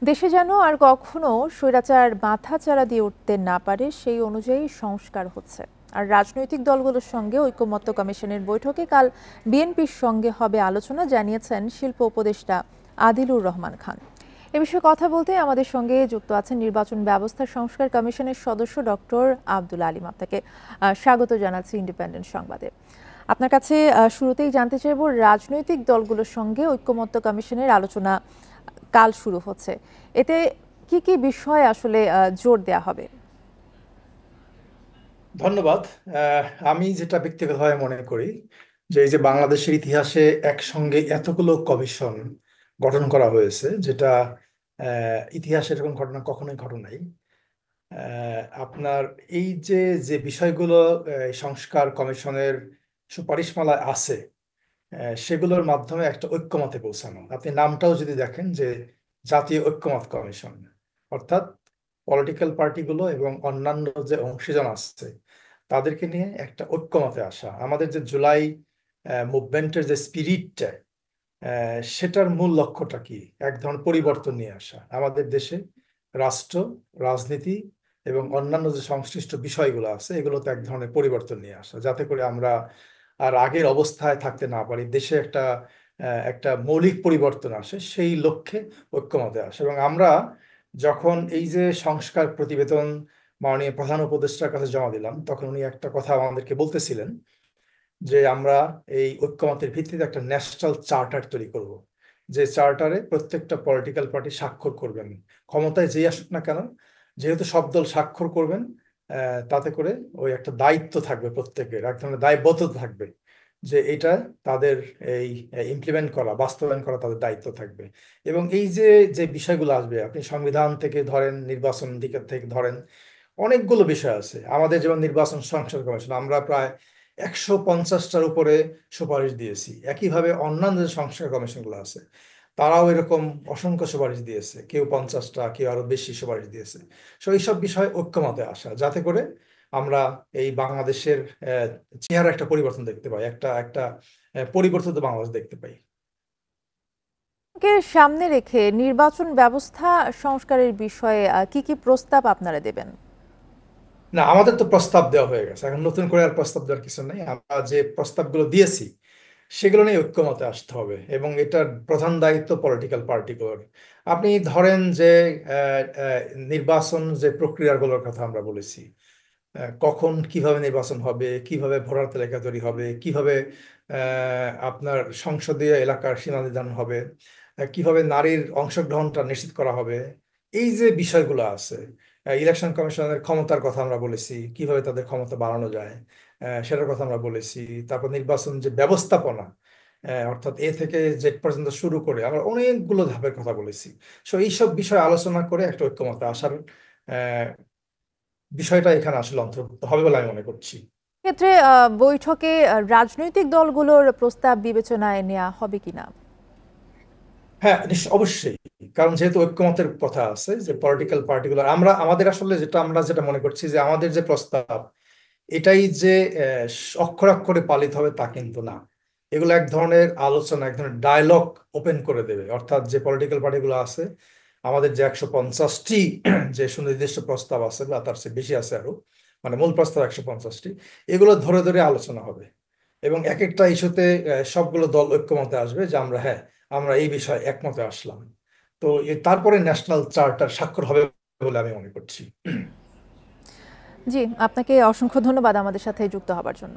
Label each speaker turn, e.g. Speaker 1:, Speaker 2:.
Speaker 1: দেশে যেন আর কখনো স্বৈরাচার মাথাচাড়া দিয়ে উঠতে না পারে সেই অনুযায়ী সংস্কার হচ্ছে। আর রাজনৈতিক দলগুলোর সঙ্গে ঐকমত্য কমিশনের বৈঠকে কাল বিএনপির সঙ্গে হবে আলোচনা, জানিয়েছেন শিল্প উপদেষ্টা আদিলুর রহমান খান। এ বিষয়ে কথা বলতে আমাদের সঙ্গে যুক্ত আছেন নির্বাচন ব্যবস্থা সংস্কার কমিশনের সদস্য ডক্টর আব্দুল আলিম। আপনাকে স্বাগত জানাচ্ছি ইন্ডিপেন্ডেন্ট সংবাদে। আপনার কাছে শুরুতেই জানতে চাইব, রাজনৈতিক দলগুলোর সঙ্গে ঐকমত্য কমিশনের আলোচনা কাল শুরু হচ্ছে, এতে কি কি বিষয়ে আসলে জোর দেয়া হবে?
Speaker 2: ধন্যবাদ। আমি যেটা ব্যক্তিগতভাবে মনে করি যে এই যে বাংলাদেশের ইতিহাসে একসঙ্গে এতগুলো কমিশন গঠন করা হয়েছে, যেটা ইতিহাসে এরকম ঘটনা কখনোই ঘটে নাই। আপনার এই যে যে বিষয়গুলো সংস্কার কমিশনের সুপারিশমালায় আছে, সেগুলোর মাধ্যমে একটা ঐক্যমতে পৌঁছানো। আপনি নামটাও যদি দেখেন যে জাতীয় ঐক্যমত কমিশন, অর্থাৎ পলিটিক্যাল পার্টিগুলো এবং অন্যান্য যে অংশীজন আছে তাদেরকে নিয়ে একটা ঐক্যমতে আসা। আমাদের যে জুলাই মুভমেন্টের যে স্পিরিটটা, সেটার মূল লক্ষ্যটা কি? এক ধরনের পরিবর্তন নিয়ে আসা আমাদের দেশে। রাষ্ট্র, রাজনীতি এবং অন্যান্য যে সংশ্লিষ্ট বিষয়গুলো আছে এগুলোতে এক ধরনের পরিবর্তন নিয়ে আসা, যাতে করে আমরা আর আগের অবস্থায় থাকতে না পারি। দেশে একটা মৌলিক পরিবর্তন আসে, সেই লক্ষ্যে ঐক্যমতে আসে। এবং আমরা যখন এই যে সংস্কার প্রতিবেদন মাননীয় প্রধান উপদেষ্টার কাছে জমা দিলাম, তখন উনি একটা কথা আমাদেরকে বলতেছিলেন যে আমরা এই ঐক্যমতের ভিত্তিতে একটা ন্যাশনাল চার্টার তৈরি করব, যে চার্টারে প্রত্যেকটা পলিটিক্যাল পার্টি স্বাক্ষর করবেন, ক্ষমতায় যেই আসুক না কেন। যেহেতু সব দল স্বাক্ষর করবেন, তাতে করে ওই একটা দায়িত্ব থাকবে, প্রত্যেকের এক ধরনের দায়বদ্ধতা থাকবে যে এটা তাদের এই ইমপ্লিমেন্ট করা, বাস্তবায়ন করা তাদের দায়িত্ব থাকবে। এবং এই যে যে বিষয়গুলো আসবে, আপনি সংবিধান থেকে ধরেন, নির্বাচন দিকে থেকে ধরেন, অনেকগুলো বিষয় আছে আমাদের। যেমন নির্বাচন সংসদ কমিশন, আমরা প্রায় 150টার উপরে সুপারিশ দিয়েছি। একইভাবে অন্যান্য যে সংস্কার কমিশনগুলো আছে তারাও এরকম অসংখ্য সুপারিশ দিয়েছে, কেউ 50টা, কেউ আরো বেশি সুপারিশ দিয়েছে। তো এইসব বিষয়ে ঐক্যমতে আসা, যাতে করে আমরা এই বাংলাদেশের চেহারা একটা পরিবর্তন দেখতে পাই, একটা একটা পরিবর্তিত বাংলাদেশ দেখতে পাই।
Speaker 1: কে সামনে রেখে নির্বাচন ব্যবস্থা সংস্কারের বিষয়ে কি কি প্রস্তাব আপনারা দেবেন?
Speaker 2: না, আমাদের তো প্রস্তাব দেওয়া হয়ে গেছে, এখন নতুন করে আর প্রস্তাব দেওয়ার কিছু নেই। আমরা যে প্রস্তাবগুলো দিয়েছি সেগুলো নিয়ে ঐক্যমতে আসতে হবে, এবং এটার প্রধান দায়িত্ব পলিটিক্যাল পার্টিগুলোর। আপনি ধরেন যে আহ, আহ, নির্বাচন যে প্রক্রিয়াগুলোর কথা আমরা বলেছি, কখন কিভাবে নির্বাচন হবে, কিভাবে ভোটার তালিকা তৈরি হবে, কিভাবে আপনার সংসদীয় এলাকার সীমা নির্ধারণ হবে, কিভাবে নারীর অংশগ্রহণটা নিশ্চিত করা হবে, এই যে বিষয়গুলো আছে। ইলেকশন কমিশনের ক্ষমতার কথা আমরা বলেছি, কিভাবে তাদের ক্ষমতা বাড়ানো যায়, সেটার কথা আমরা বলেছি। তারপর নির্বাচন যে ব্যবস্থাপনা, অর্থাৎ এ থেকে জেড পর্যন্ত শুরু করে আমরা অনেকগুলো ধাপের কথা বলেছি। সো এইসব বিষয় আলোচনা করে একটা ঐক্যমতে আসার বিষয়টা এখানে আসলে অন্তর্ভুক্ত হবে বলে আমি মনে করছি।
Speaker 1: ক্ষেত্রে বৈঠকে রাজনৈতিক দলগুলোর প্রস্তাব বিবেচনায় নেওয়া হবে কিনা?
Speaker 2: হ্যাঁ, অবশ্যই। কারণ যেহেতু ঐক্যমতের কথা আছে, যে পলিটিক্যাল পার্টিগুলো, আমরা আমাদের আসলে যেটা মনে করছি যে আমাদের যে প্রস্তাব এটাই যে অক্ষরে পালিত হবে তা কিন্তু না। এগুলো এক ধরনের আলোচনা, এক ধরনের ডায়লগ ওপেন করে দেবে। অর্থাৎ যে পলিটিক্যাল পার্টিগুলো আছে, আমাদের যে 150টি যে সুনির্দিষ্ট প্রস্তাব আছে বা তার চেয়ে বেশি আছে আরো, মানে মূল প্রস্তাব 150টি, এগুলো ধরে ধরে আলোচনা হবে। এবং এক একটা ইস্যুতে সবগুলো দল ঐক্যমতে আসবে যে আমরা, হ্যাঁ, আমরা এই বিষয়ে একমতে আসলাম। তো তারপরে ন্যাশনাল চার্টার স্বাক্ষর হবে বলে আমি মনে করছি।
Speaker 1: জি, আপনাকে অসংখ্য ধন্যবাদ আমাদের সাথে যুক্ত হবার জন্য।